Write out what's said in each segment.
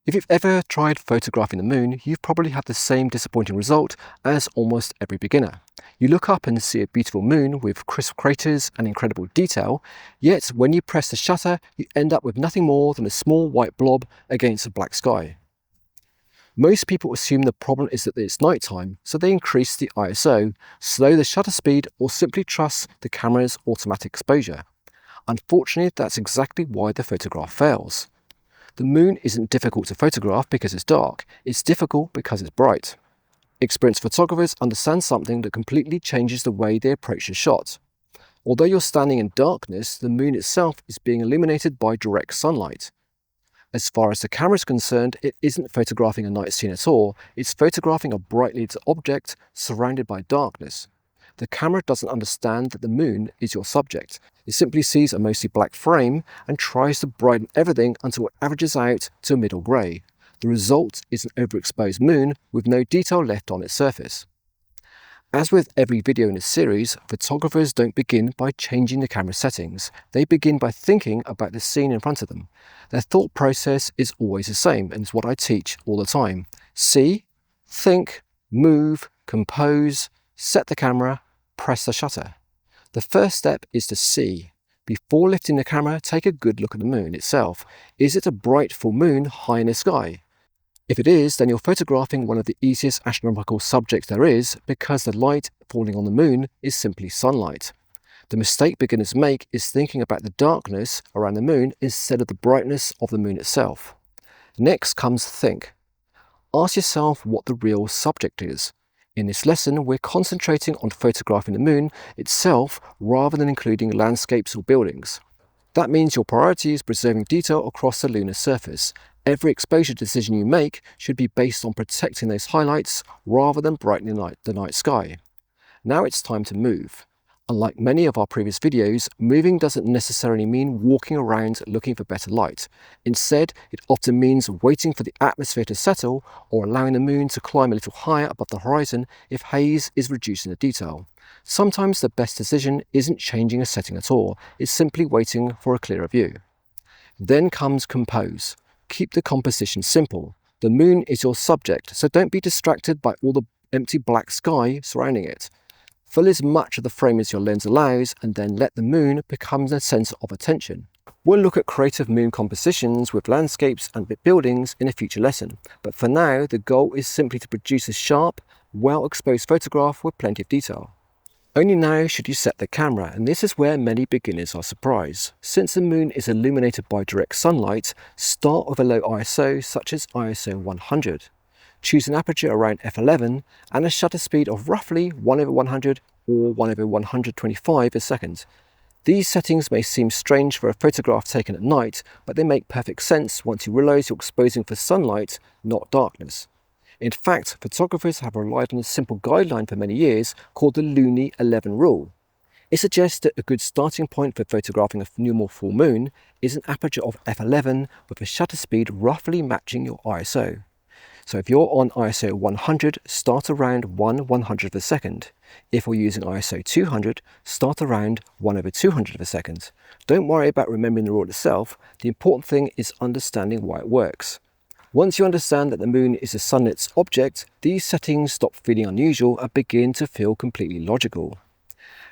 If you've ever tried photographing the moon, you've probably had the same disappointing result as almost every beginner. You look up and see a beautiful moon with crisp craters and incredible detail, yet when you press the shutter, you end up with nothing more than a small white blob against a black sky. Most people assume the problem is that it's nighttime, so they increase the ISO, slow the shutter speed, or simply trust the camera's automatic exposure. Unfortunately, that's exactly why the photograph fails. The moon isn't difficult to photograph because it's dark, it's difficult because it's bright. Experienced photographers understand something that completely changes the way they approach the shot. Although you're standing in darkness, the moon itself is being illuminated by direct sunlight. As far as the camera is concerned, it isn't photographing a night scene at all, it's photographing a brightly lit object surrounded by darkness. The camera doesn't understand that the moon is your subject. It simply sees a mostly black frame and tries to brighten everything until it averages out to a middle grey. The result is an overexposed moon with no detail left on its surface. As with every video in this series, photographers don't begin by changing the camera settings. They begin by thinking about the scene in front of them. Their thought process is always the same, and it's what I teach all the time. See, think, move, compose, set the camera, press the shutter. The first step is to see. Before lifting the camera, take a good look at the moon itself. Is it a bright full moon high in the sky? If it is, then you're photographing one of the easiest astronomical subjects there is because the light falling on the moon is simply sunlight. The mistake beginners make is thinking about the darkness around the moon instead of the brightness of the moon itself. Next comes think. Ask yourself what the real subject is. In this lesson, we're concentrating on photographing the moon itself rather than including landscapes or buildings. That means your priority is preserving detail across the lunar surface. Every exposure decision you make should be based on protecting those highlights rather than brightening the night sky. Now it's time to move. Unlike many of our previous videos, moving doesn't necessarily mean walking around looking for better light. Instead, it often means waiting for the atmosphere to settle or allowing the moon to climb a little higher above the horizon if haze is reducing the detail. Sometimes the best decision isn't changing a setting at all, it's simply waiting for a clearer view. Then comes compose. Keep the composition simple. The moon is your subject, so don't be distracted by all the empty black sky surrounding it. Fill as much of the frame as your lens allows and then let the moon become the centre of attention. We'll look at creative moon compositions with landscapes and buildings in a future lesson, but for now the goal is simply to produce a sharp, well-exposed photograph with plenty of detail. Only now should you set the camera, and this is where many beginners are surprised. Since the moon is illuminated by direct sunlight, start with a low ISO such as ISO 100. Choose an aperture around f11 and a shutter speed of roughly 1/100 or 1/125 a second. These settings may seem strange for a photograph taken at night, but they make perfect sense once you realise you're exposing for sunlight, not darkness. In fact, photographers have relied on a simple guideline for many years called the Looney Rule. It suggests that a good starting point for photographing a normal full moon is an aperture of f11 with a shutter speed roughly matching your ISO. So if you're on ISO 100, start around 1/100 of a second. If we're using ISO 200, start around 1/200 of a second. Don't worry about remembering the rule itself, the important thing is understanding why it works. Once you understand that the moon is a sunlit object, these settings stop feeling unusual and begin to feel completely logical.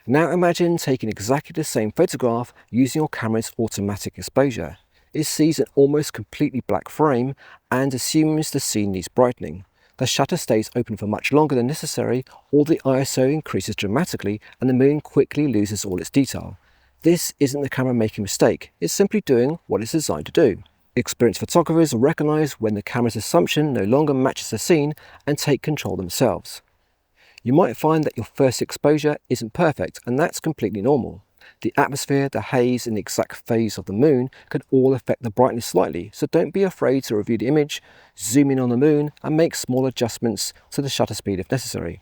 Now imagine taking exactly the same photograph using your camera's automatic exposure. It sees an almost completely black frame and assumes the scene needs brightening. The shutter stays open for much longer than necessary, or the ISO increases dramatically and the moon quickly loses all its detail. This isn't the camera making a mistake, it's simply doing what it's designed to do. Experienced photographers recognize when the camera's assumption no longer matches the scene and take control themselves. You might find that your first exposure isn't perfect, and that's completely normal. The atmosphere, the haze, and the exact phase of the moon could all affect the brightness slightly, so don't be afraid to review the image, zoom in on the moon, and make small adjustments to the shutter speed if necessary.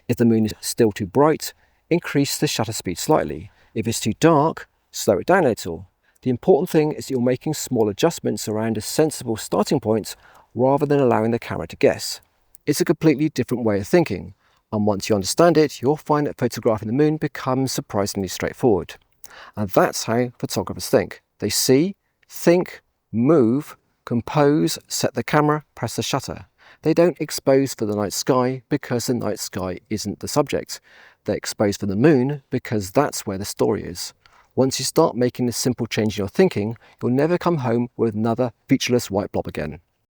If the moon is still too bright, increase the shutter speed slightly. If it's too dark, slow it down a little. The important thing is that you're making small adjustments around a sensible starting point rather than allowing the camera to guess. It's a completely different way of thinking, and once you understand it, you'll find that photographing the moon becomes surprisingly straightforward. And that's how photographers think. They see, think, move, Compose, set the camera, press the shutter. They don't expose for the night sky because the night sky isn't the subject. They expose for the moon because that's where the story is. Once you start making this simple change in your thinking, you'll never come home with another featureless white blob again.